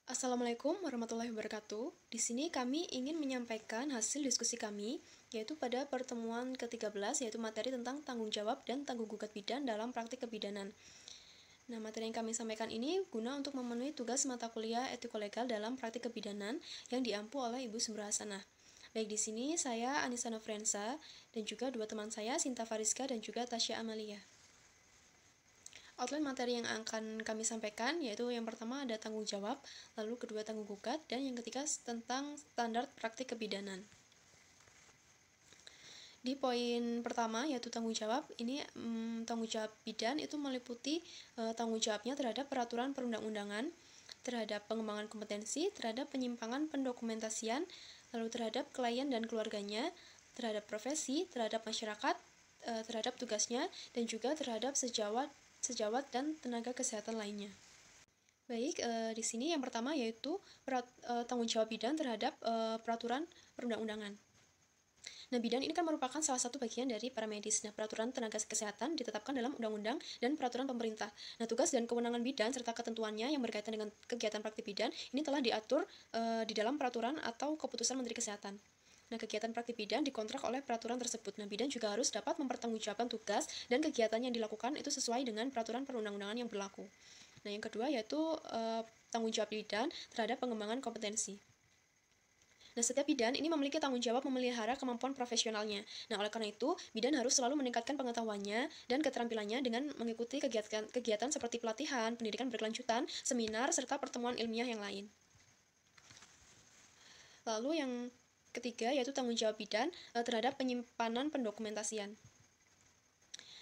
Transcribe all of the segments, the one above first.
Assalamualaikum warahmatullahi wabarakatuh. Di sini kami ingin menyampaikan hasil diskusi kami, yaitu pada pertemuan ke-13, yaitu materi tentang tanggung jawab dan tanggung gugat bidan dalam praktik kebidanan. Nah, materi yang kami sampaikan ini guna untuk memenuhi tugas mata kuliah etikolegal dalam praktik kebidanan yang diampu oleh Ibu Sumbra Hasanah. Baik, di sini saya Anissa Nofriansa dan juga dua teman saya, Sinta Fariska dan juga Tasya Amalia. Outline materi yang akan kami sampaikan yaitu yang pertama ada tanggung jawab, lalu kedua tanggung gugat, dan yang ketiga tentang standar praktik kebidanan. Di poin pertama yaitu tanggung jawab, ini tanggung jawab bidan itu meliputi tanggung jawabnya terhadap peraturan perundang-undangan, terhadap pengembangan kompetensi, terhadap penyimpangan pendokumentasian, lalu terhadap klien dan keluarganya, terhadap profesi, terhadap masyarakat, terhadap tugasnya, dan juga terhadap sejawat dan tenaga kesehatan lainnya. Baik, di sini yang pertama yaitu tanggung jawab bidan terhadap peraturan perundang-undangan. Nah, bidan ini kan merupakan salah satu bagian dari para medis. Nah, peraturan tenaga kesehatan ditetapkan dalam undang-undang dan peraturan pemerintah. Nah, tugas dan kewenangan bidan serta ketentuannya yang berkaitan dengan kegiatan praktik bidan ini telah diatur di dalam peraturan atau keputusan Menteri Kesehatan. Nah, kegiatan praktik bidan dikontrak oleh peraturan tersebut. Nah, bidan juga harus dapat mempertanggungjawabkan tugas dan kegiatan yang dilakukan itu sesuai dengan peraturan perundang-undangan yang berlaku. Nah, yang kedua yaitu tanggung jawab bidan terhadap pengembangan kompetensi. Nah, setiap bidan ini memiliki tanggung jawab memelihara kemampuan profesionalnya. Nah, oleh karena itu, bidan harus selalu meningkatkan pengetahuannya dan keterampilannya dengan mengikuti kegiatan seperti pelatihan, pendidikan berkelanjutan, seminar, serta pertemuan ilmiah yang lain. Lalu yang ketiga yaitu tanggung jawab bidan terhadap penyimpanan pendokumentasian.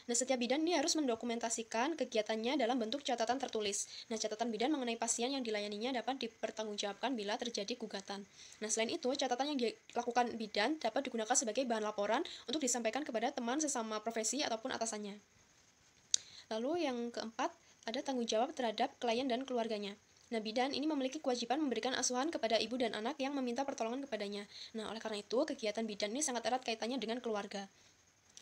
Nah, setiap bidan ini harus mendokumentasikan kegiatannya dalam bentuk catatan tertulis. Nah, catatan bidan mengenai pasien yang dilayaninya dapat dipertanggungjawabkan bila terjadi gugatan. Nah, selain itu, catatan yang dilakukan bidan dapat digunakan sebagai bahan laporan untuk disampaikan kepada teman sesama profesi ataupun atasannya. Lalu yang keempat, ada tanggung jawab terhadap klien dan keluarganya. Nah, bidan ini memiliki kewajiban memberikan asuhan kepada ibu dan anak yang meminta pertolongan kepadanya. Nah, oleh karena itu, kegiatan bidan ini sangat erat kaitannya dengan keluarga.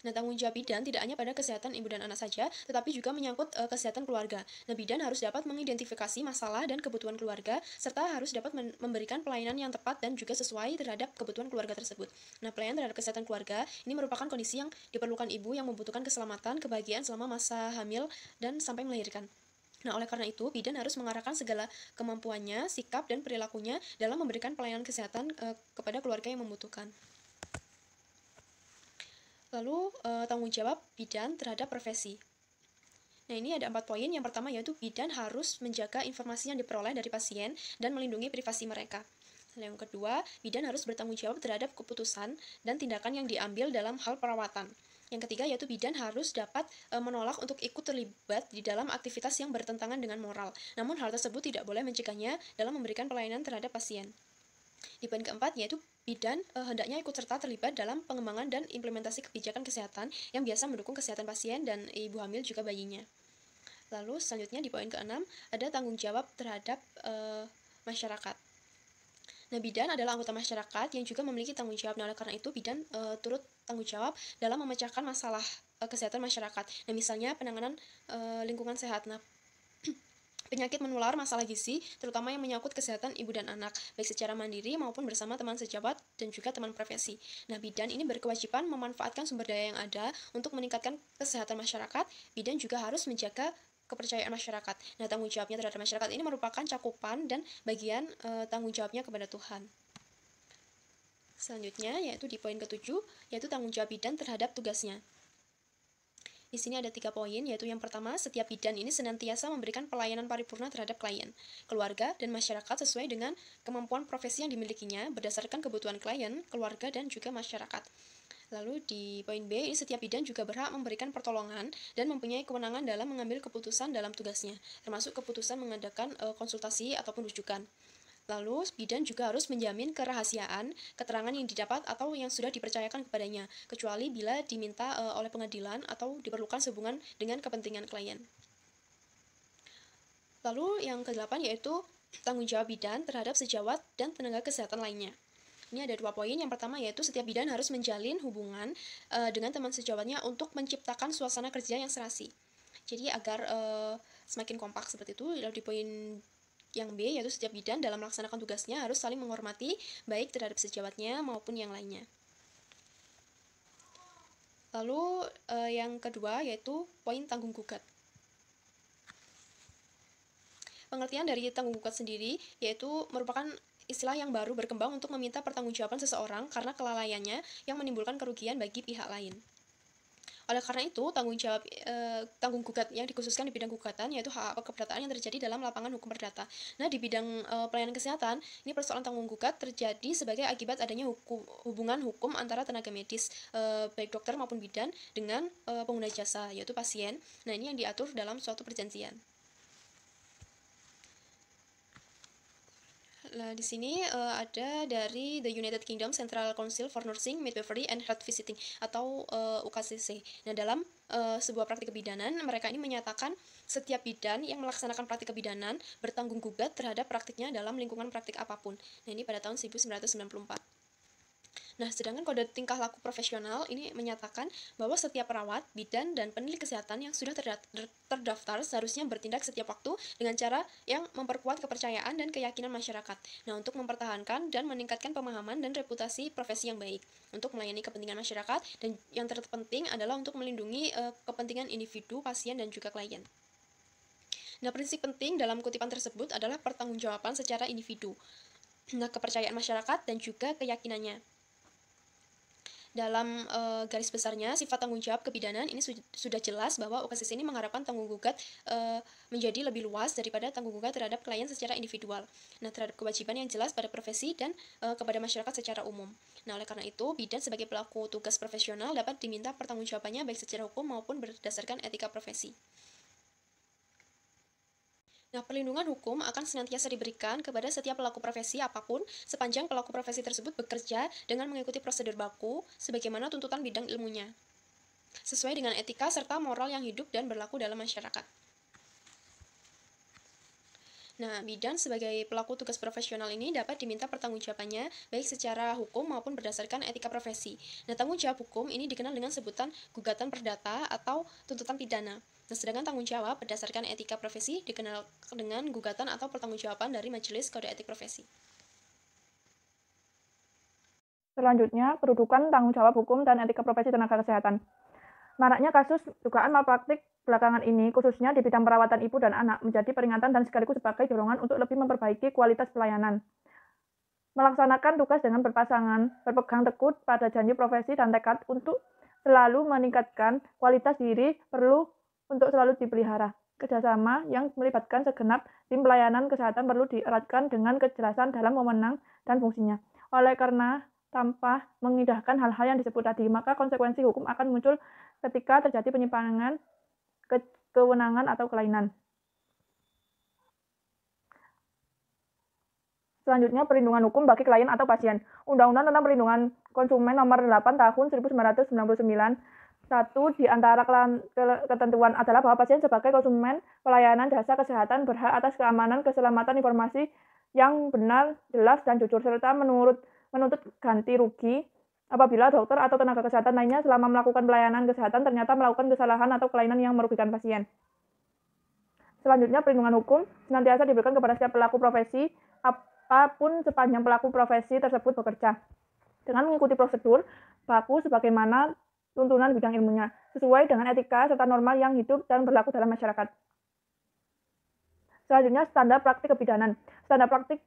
Nah, tanggung jawab bidan tidak hanya pada kesehatan ibu dan anak saja, tetapi juga menyangkut kesehatan keluarga. Nah, bidan harus dapat mengidentifikasi masalah dan kebutuhan keluarga, serta harus dapat memberikan pelayanan yang tepat dan juga sesuai terhadap kebutuhan keluarga tersebut. Nah, pelayanan terhadap kesehatan keluarga ini merupakan kondisi yang diperlukan ibu yang membutuhkan keselamatan, kebahagiaan selama masa hamil, dan sampai melahirkan. Nah, oleh karena itu, bidan harus mengarahkan segala kemampuannya, sikap, dan perilakunya dalam memberikan pelayanan kesehatan kepada keluarga yang membutuhkan. Lalu, tanggung jawab bidan terhadap profesi. Nah, ini ada 4 poin. Yang pertama yaitu bidan harus menjaga informasi yang diperoleh dari pasien dan melindungi privasi mereka. Yang kedua, bidan harus bertanggung jawab terhadap keputusan dan tindakan yang diambil dalam hal perawatan. Yang ketiga yaitu bidan harus dapat menolak untuk ikut terlibat di dalam aktivitas yang bertentangan dengan moral. Namun hal tersebut tidak boleh mencegahnya dalam memberikan pelayanan terhadap pasien. Di poin keempat yaitu bidan hendaknya ikut serta terlibat dalam pengembangan dan implementasi kebijakan kesehatan yang biasa mendukung kesehatan pasien dan ibu hamil juga bayinya. Lalu selanjutnya di poin keenam ada tanggung jawab terhadap masyarakat. Nah, bidan adalah anggota masyarakat yang juga memiliki tanggung jawab. Nah, oleh karena itu, bidan turut tanggung jawab dalam memecahkan masalah kesehatan masyarakat. Nah, misalnya penanganan lingkungan sehat. Nah, penyakit menular, masalah gizi, terutama yang menyangkut kesehatan ibu dan anak, baik secara mandiri maupun bersama teman sejawat dan juga teman profesi. Nah, bidan ini berkewajiban memanfaatkan sumber daya yang ada untuk meningkatkan kesehatan masyarakat. Bidan juga harus menjaga kepercayaan masyarakat. Nah, tanggung jawabnya terhadap masyarakat ini merupakan cakupan dan bagian tanggung jawabnya kepada Tuhan. Selanjutnya, yaitu di poin ke-7, yaitu tanggung jawab bidan terhadap tugasnya. Di sini ada 3 poin, yaitu yang pertama, setiap bidan ini senantiasa memberikan pelayanan paripurna terhadap klien, keluarga, dan masyarakat sesuai dengan kemampuan profesi yang dimilikinya berdasarkan kebutuhan klien, keluarga, dan juga masyarakat. Lalu di poin B, ini setiap bidan juga berhak memberikan pertolongan dan mempunyai kewenangan dalam mengambil keputusan dalam tugasnya, termasuk keputusan mengadakan konsultasi ataupun rujukan. Lalu, bidan juga harus menjamin kerahasiaan keterangan yang didapat atau yang sudah dipercayakan kepadanya, kecuali bila diminta oleh pengadilan atau diperlukan sehubungan dengan kepentingan klien. Lalu, yang ke-8 yaitu tanggung jawab bidan terhadap sejawat dan tenaga kesehatan lainnya. Ini ada 2 poin. Yang pertama yaitu setiap bidan harus menjalin hubungan dengan teman sejawatnya untuk menciptakan suasana kerja yang serasi. Jadi agar semakin kompak seperti itu. Lalu di poin Yang B, yaitu setiap bidan dalam melaksanakan tugasnya harus saling menghormati baik terhadap sejawatnya maupun yang lainnya. Lalu yang kedua yaitu poin tanggung gugat. Pengertian dari tanggung gugat sendiri yaitu merupakan istilah yang baru berkembang untuk meminta pertanggungjawaban seseorang karena kelalaiannya yang menimbulkan kerugian bagi pihak lain. Oleh karena itu, tanggung gugat yang dikhususkan di bidang gugatan yaitu hak keperdataan yang terjadi dalam lapangan hukum perdata. Nah, di bidang pelayanan kesehatan, ini persoalan tanggung gugat terjadi sebagai akibat adanya hubungan hukum antara tenaga medis baik dokter maupun bidan dengan pengguna jasa yaitu pasien. Nah, ini yang diatur dalam suatu perjanjian. Nah, di sini ada dari The United Kingdom Central Council for Nursing, Midwifery and Health Visiting atau UKCC. Nah, dalam sebuah praktik kebidanan, mereka ini menyatakan setiap bidan yang melaksanakan praktik kebidanan bertanggung gugat terhadap praktiknya dalam lingkungan praktik apapun. Nah, ini pada tahun 1994. Nah, sedangkan kode tingkah laku profesional ini menyatakan bahwa setiap perawat, bidan, dan pendidik kesehatan yang sudah terdaftar seharusnya bertindak setiap waktu dengan cara yang memperkuat kepercayaan dan keyakinan masyarakat. Nah, untuk mempertahankan dan meningkatkan pemahaman dan reputasi profesi yang baik untuk melayani kepentingan masyarakat, dan yang terpenting adalah untuk melindungi kepentingan individu, pasien, dan juga klien. Nah, prinsip penting dalam kutipan tersebut adalah pertanggungjawaban secara individu. Nah, kepercayaan masyarakat dan juga keyakinannya. Dalam garis besarnya, sifat tanggung jawab kebidanan ini sudah jelas bahwa UKCC ini mengharapkan tanggung gugat menjadi lebih luas daripada tanggung gugat terhadap klien secara individual. Nah, terhadap kewajiban yang jelas pada profesi dan kepada masyarakat secara umum. Nah, oleh karena itu, bidan sebagai pelaku tugas profesional dapat diminta pertanggungjawabannya baik secara hukum maupun berdasarkan etika profesi. Nah, perlindungan hukum akan senantiasa diberikan kepada setiap pelaku profesi apapun sepanjang pelaku profesi tersebut bekerja dengan mengikuti prosedur baku sebagaimana tuntutan bidang ilmunya, sesuai dengan etika serta moral yang hidup dan berlaku dalam masyarakat. Nah, bidan sebagai pelaku tugas profesional ini dapat diminta pertanggungjawabannya baik secara hukum maupun berdasarkan etika profesi. Nah, tanggung jawab hukum ini dikenal dengan sebutan gugatan perdata atau tuntutan pidana. Nah, sedangkan tanggung jawab berdasarkan etika profesi dikenal dengan gugatan atau pertanggungjawaban dari Majelis Kode Etik Profesi. Selanjutnya, kedudukan tanggung jawab hukum dan etika profesi tenaga kesehatan. Maraknya kasus dugaan malpraktik belakangan ini, khususnya di bidang perawatan ibu dan anak, menjadi peringatan dan sekaligus sebagai dorongan untuk lebih memperbaiki kualitas pelayanan. Melaksanakan tugas dengan berpegang teguh pada janji profesi dan tekad untuk selalu meningkatkan kualitas diri perlu untuk selalu dipelihara. Kerjasama yang melibatkan segenap tim pelayanan kesehatan perlu dieratkan dengan kejelasan dalam wewenang dan fungsinya. Oleh karena tanpa mengindahkan hal-hal yang disebut tadi, maka konsekuensi hukum akan muncul ketika terjadi penyimpangan kewenangan atau kelainan. Selanjutnya, perlindungan hukum bagi klien atau pasien. Undang-Undang tentang Perlindungan Konsumen Nomor 8 Tahun 1999. Satu di antara ketentuan adalah bahwa pasien sebagai konsumen pelayanan jasa kesehatan berhak atas keamanan, keselamatan informasi yang benar, jelas, dan jujur, serta menuntut ganti rugi apabila dokter atau tenaga kesehatan lainnya selama melakukan pelayanan kesehatan ternyata melakukan kesalahan atau kelainan yang merugikan pasien. Selanjutnya, perlindungan hukum senantiasa diberikan kepada setiap pelaku profesi apapun sepanjang pelaku profesi tersebut bekerja dengan mengikuti prosedur baku sebagaimana tuntunan bidang ilmunya, sesuai dengan etika serta norma yang hidup dan berlaku dalam masyarakat. Selanjutnya, standar praktik kebidanan. Standar praktik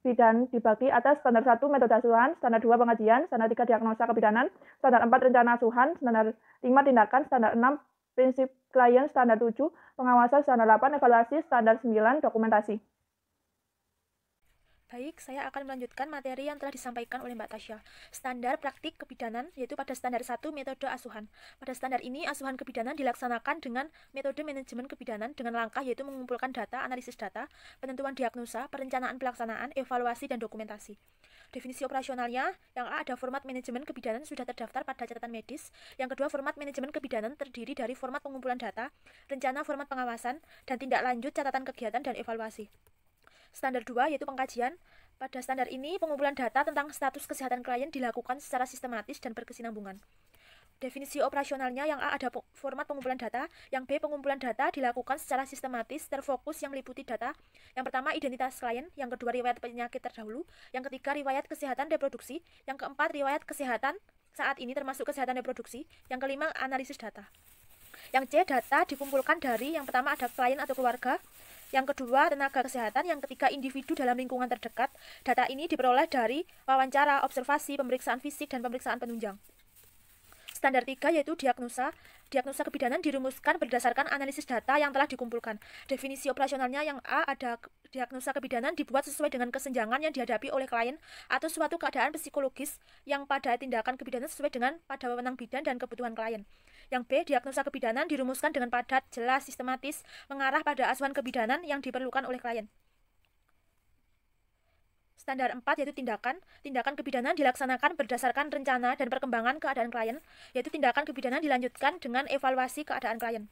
bidan dibagi atas standar 1 metode asuhan, standar 2 pengajian, standar 3 diagnosa kebidanan, standar 4 rencana asuhan, standar 5 tindakan, standar 6 prinsip klien, standar 7 pengawasan, standar 8 evaluasi, standar 9 dokumentasi. Baik, saya akan melanjutkan materi yang telah disampaikan oleh Mbak Tasya. Standar praktik kebidanan yaitu pada standar 1 metode asuhan. Pada standar ini, asuhan kebidanan dilaksanakan dengan metode manajemen kebidanan dengan langkah yaitu mengumpulkan data, analisis data, penentuan diagnosa, perencanaan pelaksanaan, evaluasi, dan dokumentasi. Definisi operasionalnya, yang A ada format manajemen kebidanan sudah terdaftar pada catatan medis. Yang kedua, format manajemen kebidanan terdiri dari format pengumpulan data, rencana format pengawasan, dan tindak lanjut catatan kegiatan dan evaluasi. Standar 2 yaitu pengkajian. Pada standar ini, pengumpulan data tentang status kesehatan klien dilakukan secara sistematis dan berkesinambungan. Definisi operasionalnya, yang A ada format pengumpulan data, yang B pengumpulan data dilakukan secara sistematis, terfokus yang meliputi data. Yang pertama identitas klien, yang kedua riwayat penyakit terdahulu, yang ketiga riwayat kesehatan reproduksi, yang keempat riwayat kesehatan saat ini termasuk kesehatan reproduksi, yang kelima analisis data. Yang C data dikumpulkan dari, yang pertama ada klien atau keluarga, yang kedua tenaga kesehatan, yang ketiga individu dalam lingkungan terdekat. Data ini diperoleh dari wawancara, observasi, pemeriksaan fisik, dan pemeriksaan penunjang. Standar 3 yaitu diagnosa. Diagnosa kebidanan dirumuskan berdasarkan analisis data yang telah dikumpulkan. Definisi operasionalnya, yang A ada diagnosa kebidanan dibuat sesuai dengan kesenjangan yang dihadapi oleh klien atau suatu keadaan psikologis yang pada tindakan kebidanan sesuai dengan pada wewenang bidan dan kebutuhan klien. Yang B, diagnosa kebidanan dirumuskan dengan padat, jelas, sistematis, mengarah pada asuhan kebidanan yang diperlukan oleh klien. Standar 4 yaitu tindakan. Tindakan kebidanan dilaksanakan berdasarkan rencana dan perkembangan keadaan klien, yaitu tindakan kebidanan dilanjutkan dengan evaluasi keadaan klien.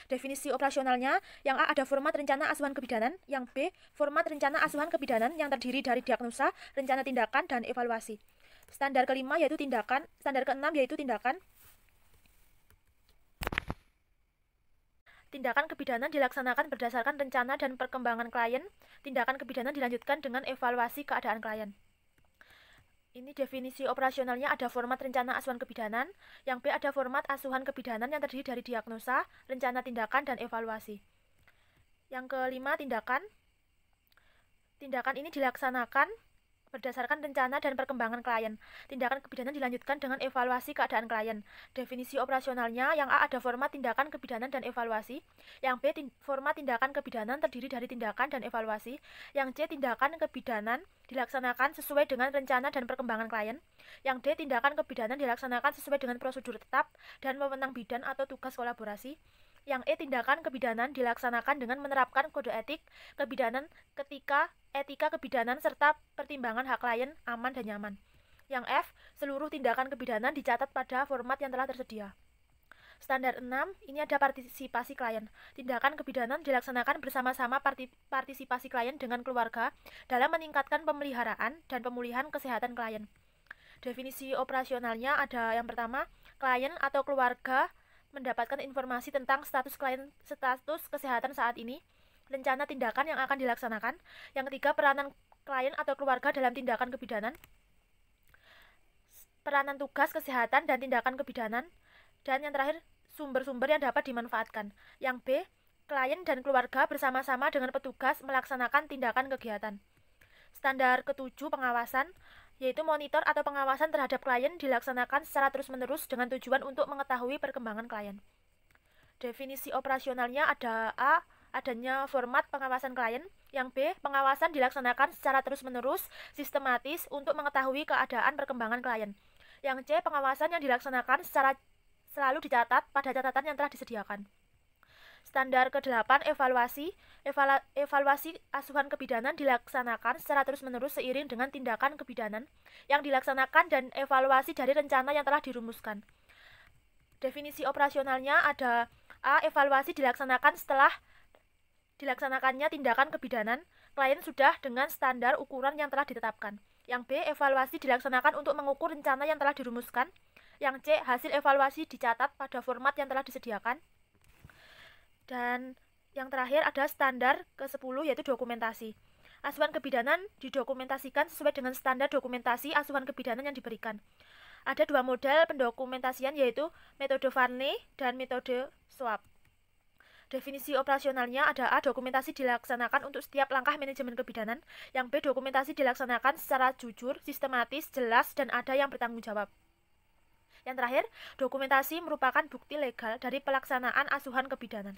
Definisi operasionalnya, yang A ada format rencana asuhan kebidanan, yang B format rencana asuhan kebidanan yang terdiri dari diagnosa, rencana tindakan, dan evaluasi. Standar kelima yaitu tindakan. Standar keenam yaitu tindakan. Tindakan kebidanan dilaksanakan berdasarkan rencana dan perkembangan klien. Tindakan kebidanan dilanjutkan dengan evaluasi keadaan klien. Ini definisi operasionalnya, ada format rencana asuhan kebidanan, yang B ada format asuhan kebidanan yang terdiri dari diagnosa, rencana tindakan, dan evaluasi. Yang kelima, tindakan. Tindakan ini dilaksanakan berdasarkan rencana dan perkembangan klien. Tindakan kebidanan dilanjutkan dengan evaluasi keadaan klien. Definisi operasionalnya, yang A ada format tindakan kebidanan dan evaluasi, yang B format tindakan kebidanan terdiri dari tindakan dan evaluasi, yang C tindakan kebidanan dilaksanakan sesuai dengan rencana dan perkembangan klien, yang D tindakan kebidanan dilaksanakan sesuai dengan prosedur tetap dan wewenang bidan atau tugas kolaborasi, yang E tindakan kebidanan dilaksanakan dengan menerapkan kode etik kebidanan ketika etika kebidanan serta pertimbangan hak klien aman dan nyaman. Yang F, seluruh tindakan kebidanan dicatat pada format yang telah tersedia. Standar 6, ini ada partisipasi klien. Tindakan kebidanan dilaksanakan bersama-sama partisipasi klien dengan keluarga dalam meningkatkan pemeliharaan dan pemulihan kesehatan klien. Definisi operasionalnya ada, yang pertama, klien atau keluarga mendapatkan informasi tentang status kesehatan saat ini, rencana tindakan yang akan dilaksanakan. Yang ketiga, peranan klien atau keluarga dalam tindakan kebidanan, peranan tugas kesehatan dan tindakan kebidanan, dan yang terakhir, sumber-sumber yang dapat dimanfaatkan. Yang B, klien dan keluarga bersama-sama dengan petugas melaksanakan tindakan kegiatan. Standar ketujuh, pengawasan, yaitu monitor atau pengawasan terhadap klien dilaksanakan secara terus-menerus dengan tujuan untuk mengetahui perkembangan klien. Definisi operasionalnya ada A, adanya format pengawasan klien, yang B, pengawasan dilaksanakan secara terus-menerus, sistematis untuk mengetahui keadaan perkembangan klien. Yang C, pengawasan yang dilaksanakan secara selalu dicatat pada catatan yang telah disediakan. Standar ke-8, evaluasi. Evaluasi asuhan kebidanan dilaksanakan secara terus-menerus seiring dengan tindakan kebidanan yang dilaksanakan dan evaluasi dari rencana yang telah dirumuskan. Definisi operasionalnya ada A, evaluasi dilaksanakan setelah dilaksanakannya tindakan kebidanan, klien sudah dengan standar ukuran yang telah ditetapkan. Yang B, evaluasi dilaksanakan untuk mengukur rencana yang telah dirumuskan. Yang C, hasil evaluasi dicatat pada format yang telah disediakan. Dan yang terakhir ada standar ke-10 yaitu dokumentasi. Asuhan kebidanan didokumentasikan sesuai dengan standar dokumentasi asuhan kebidanan yang diberikan. Ada dua model pendokumentasian yaitu metode Varney dan metode SWAP. Definisi operasionalnya ada A, dokumentasi dilaksanakan untuk setiap langkah manajemen kebidanan. Yang B, dokumentasi dilaksanakan secara jujur, sistematis, jelas, dan ada yang bertanggung jawab. Yang terakhir, dokumentasi merupakan bukti legal dari pelaksanaan asuhan kebidanan.